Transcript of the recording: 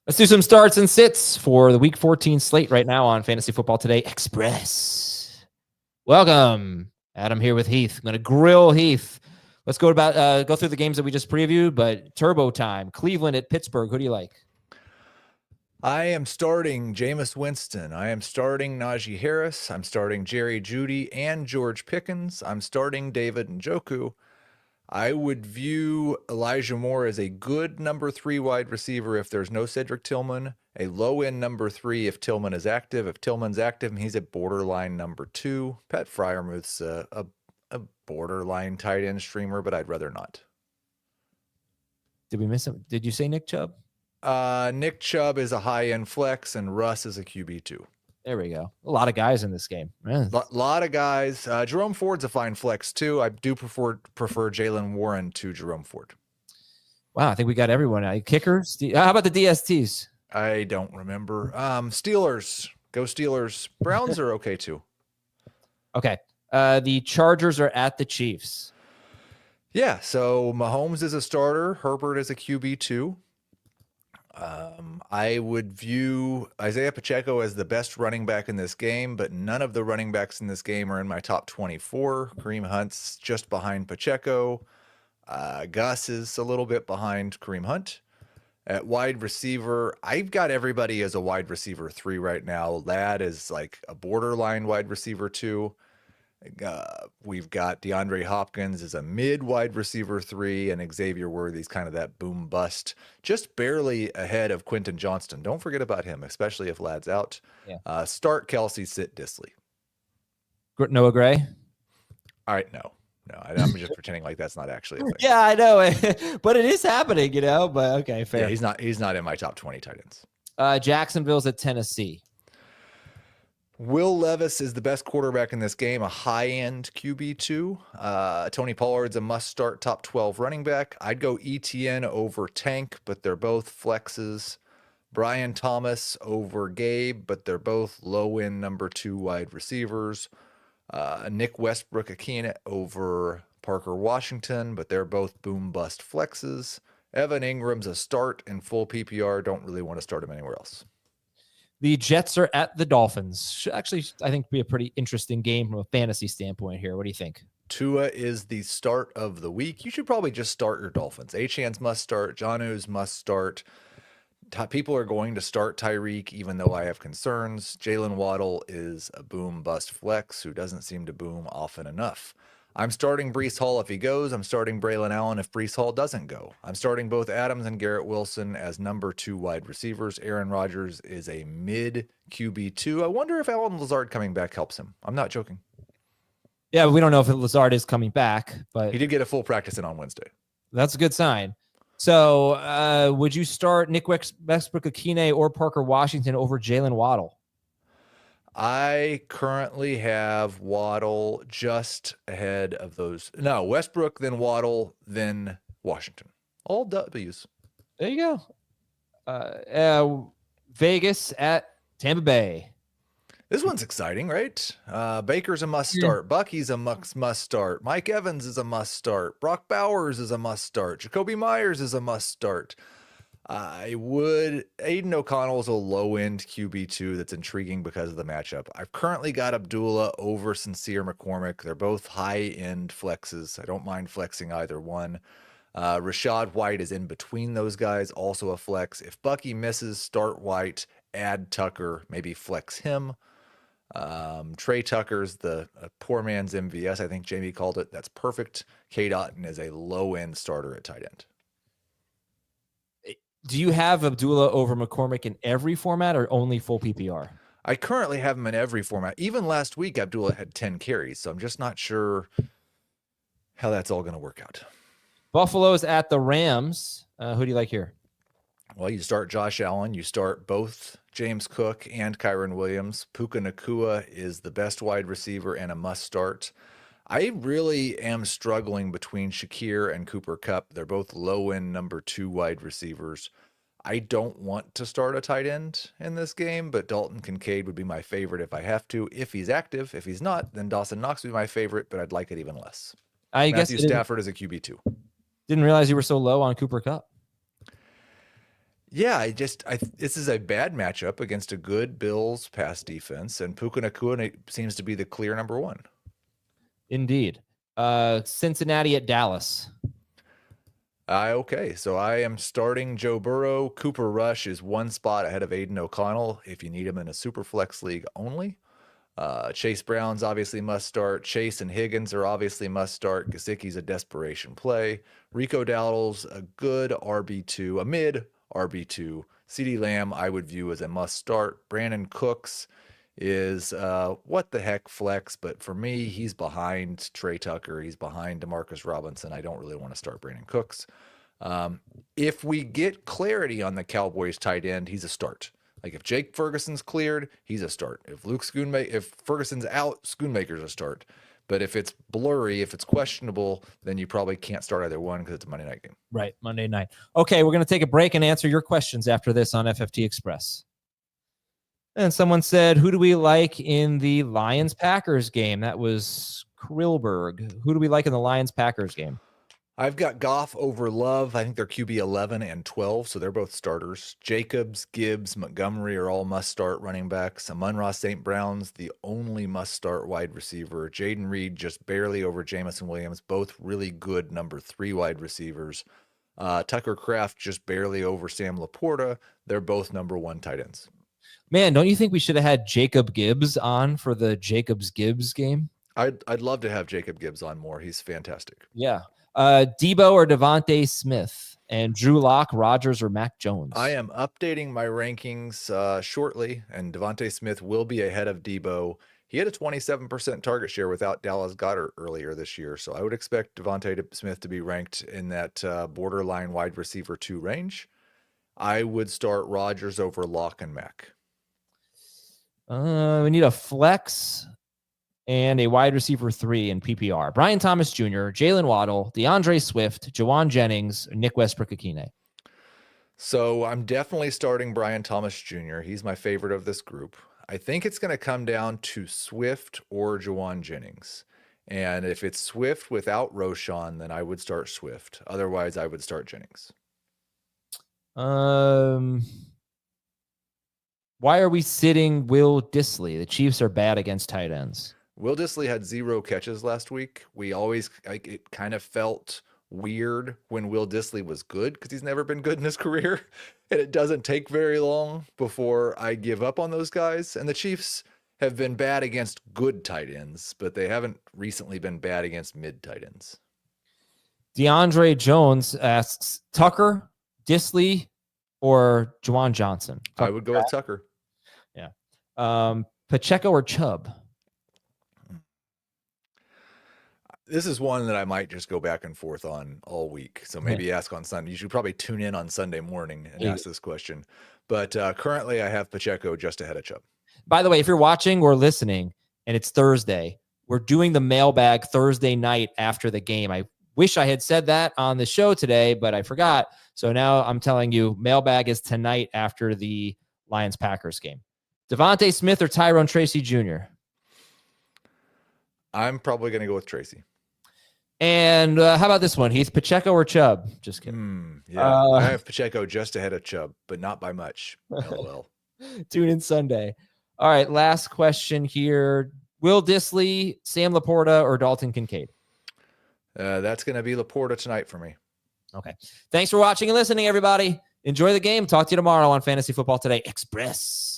Let's do some starts and sits for the Week 14 slate right now on Fantasy Football Today Express. Welcome. Adam here with Heath. I'm going to grill Heath. Let's go through the games that we just previewed, but turbo time. Cleveland at Pittsburgh. Who do you like? I am starting Jameis Winston. I am starting Najee Harris. I'm starting Jerry Jeudy and George Pickens. I'm starting David Njoku. I would view Elijah Moore as a good number 3 wide receiver if there's no Cedric Tillman, a low-end number 3 if Tillman is active. If Tillman's active, he's a borderline number 2. Pat Freiermuth's a borderline tight end streamer, but I'd rather not. Did we miss him? Did you say Nick Chubb? Nick Chubb is a high-end flex, and Russ is a QB2. There we go. A lot of guys in this game. A lot of guys. Jerome Ford's a fine flex, too. I do prefer Jaylen Warren to Jerome Ford. Wow, I think we got everyone. Kickers? How about the DSTs? I don't remember. Steelers. Go Steelers. Browns are okay, too. Okay. The Chargers are at the Chiefs. Yeah, so Mahomes is a starter. Herbert is a QB2. I would view Isiah Pacheco as the best running back in this game, but none of the running backs in this game are in my top 24. Kareem Hunt's just behind Pacheco. Gus is a little bit behind Kareem Hunt. At wide receiver, I've got everybody as a wide receiver 3 right now. Ladd is like a borderline wide receiver 2. We've got DeAndre Hopkins as a mid wide receiver 3, and Xavier Worthy's kind of that boom bust, just barely ahead of Quentin Johnston. Don't forget about him, especially if Ladd's out. Yeah. Start Kelsey, sit Disley. Noah Gray? All right, no, I'm just pretending like that's not actually a thing. Yeah, I know, but it is happening, But okay, fair. Yeah, he's not in my top 20 tight ends. Jacksonville's at Tennessee. Will Levis is the best quarterback in this game, a high-end QB2. Tony Pollard's a must-start top 12 running back. I'd go ETN over Tank, but they're both flexes. Brian Thomas over Gabe, but they're both low-end number 2 wide receivers. Nick Westbrook-Ikhine over Parker Washington, but they're both boom-bust flexes. Evan Ingram's a start in full PPR. Don't really want to start him anywhere else. The Jets are at the Dolphins. Should actually, I think, be a pretty interesting game from a fantasy standpoint here. What do you think? Tua is the start of the week. You should probably just start your Dolphins. Achane's must start. Jonnu's must start. People are going to start Tyreek, even though I have concerns. Jalen Waddle is a boom-bust flex who doesn't seem to boom often enough. I'm starting Breece Hall if he goes. I'm starting Braylon Allen if Breece Hall doesn't go. I'm starting both Adams and Garrett Wilson as number 2 wide receivers. Aaron Rodgers is a mid QB2. I wonder if Alan Lazard coming back helps him. I'm not joking. Yeah, but we don't know if Lazard is coming back, but he did get a full practice in on Wednesday. That's a good sign. So would you start Nick Westbrook-Ikhine or Parker Washington over Jalen Waddle? I currently have Waddle just ahead of those. No, Westbrook, then Waddle, then Washington. All W's. There you go. Vegas at Tampa Bay. This one's exciting, right? Baker's a must start. Bucky's a must start. Mike Evans is a must start. Brock Bowers is a must start. Jacoby Myers is a must start. Aiden O'Connell is a low-end QB2 that's intriguing because of the matchup. I've currently got Abdullah over Sincere McCormick. They're both high-end flexes. I don't mind flexing either one. Rashad White is in between those guys, also a flex. If Bucky misses, start White, add Tucker, maybe flex him. Trey Tucker's the poor man's MVS, I think Jamie called it. That's perfect. Cade Otton is a low-end starter at tight end. Do you have Abdullah over McCormick in every format or only full PPR? I currently have him in every format. Even last week, Abdullah had 10 carries, so I'm just not sure how that's all going to work out. Buffalo's at the Rams. Who do you like here? Well, you start Josh Allen. You start both James Cook and Kyron Williams. Puka Nacua is the best wide receiver and a must start. I really am struggling between Shakir and Cooper Kupp. They're both low-end number 2 wide receivers. I don't want to start a tight end in this game, but Dalton Kincaid would be my favorite if I have to. If he's active, if he's not, then Dawson Knox would be my favorite, but I'd like it even less. Matthew Stafford is a QB2. Didn't realize you were so low on Cooper Kupp. Yeah, this is a bad matchup against a good Bills pass defense, and Puka Nacua seems to be the clear number one. Indeed. Cincinnati at Dallas. Okay, so I am starting Joe Burrow. Cooper Rush is one spot ahead of Aiden O'Connell if you need him in a super flex league only. Chase Brown's obviously must start. Chase and Higgins are obviously must start. Gesicki's a desperation play. Rico Dowdle's a good RB2, a mid RB2. CeeDee Lamb I would view as a must start. Brandon Cooks is what the heck flex, but for me, he's behind Trey Tucker. He's behind DeMarcus Robinson. I don't really want to start Brandon Cooks. If we get clarity on the Cowboys tight end, he's a start. Like if Jake Ferguson's cleared, he's a start. If Ferguson's out, Schoonmaker's a start. But if it's blurry, if it's questionable, then you probably can't start either one because it's a Monday night game. Right, Monday night. Okay, we're going to take a break and answer your questions after this on FFT Express. And someone said, who do we like in the Lions-Packers game? That was Krillberg. Who do we like in the Lions-Packers game? I've got Goff over Love. I think they're QB 11 and 12, so they're both starters. Jacobs, Gibbs, Montgomery are all must-start running backs. Amon-Ra St. Brown's the only must-start wide receiver. Jaden Reed just barely over Jamison Williams, both really good number 3 wide receivers. Tucker Kraft just barely over Sam Laporta. They're both number 1 tight ends. Man, don't you think we should have had Jacob Gibbs on for the Jacobs-Gibbs game? I'd love to have Jacob Gibbs on more. He's fantastic. Yeah. Debo or Devontae Smith, and Drew Lock, Rodgers, or Mac Jones? I am updating my rankings shortly, and Devontae Smith will be ahead of Debo. He had a 27% target share without Dallas Goedert earlier this year, so I would expect Devontae Smith to be ranked in that borderline wide receiver 2 range. I would start Rodgers over Lock and Mac. We need a flex and a wide receiver 3 in PPR. Brian Thomas Jr., Jalen Waddle, DeAndre Swift, Jawan Jennings, Nick Westbrook-Ikhine. So I'm definitely starting Brian Thomas Jr. He's my favorite of this group. I think it's going to come down to Swift or Jawan Jennings. And if it's Swift without Roschon, then I would start Swift. Otherwise, I would start Jennings. Why are we sitting Will Dissly? The Chiefs are bad against tight ends. Will Dissly had 0 catches last week. It kind of felt weird when Will Dissly was good because he's never been good in his career. And it doesn't take very long before I give up on those guys. And the Chiefs have been bad against good tight ends, but they haven't recently been bad against mid tight ends. DeAndre Jones asks, Tucker, Dissly, or Juwan Johnson? I would go with Tucker. Yeah. Pacheco or Chubb? This is one that I might just go back and forth on all week. So maybe ask on Sunday. You should probably tune in on Sunday morning and ask this question. But currently I have Pacheco just ahead of Chubb. By the way, if you're watching or listening and it's Thursday, we're doing the mailbag Thursday night after the game. I wish I had said that on the show today, but I forgot. So now I'm telling you, mailbag is tonight after the Lions-Packers game. Devontae Smith or Tyrone Tracy Jr.? I'm probably going to go with Tracy. And how about this one, Heath? Pacheco or Chubb? Just kidding. Yeah, I have Pacheco just ahead of Chubb, but not by much. LOL. Tune in Sunday. All right, last question here. Will Dissly, Sam Laporta, or Dalton Kincaid? That's going to be Laporta tonight for me. Okay. Thanks for watching and listening, everybody. Enjoy the game. Talk to you tomorrow on Fantasy Football Today Express.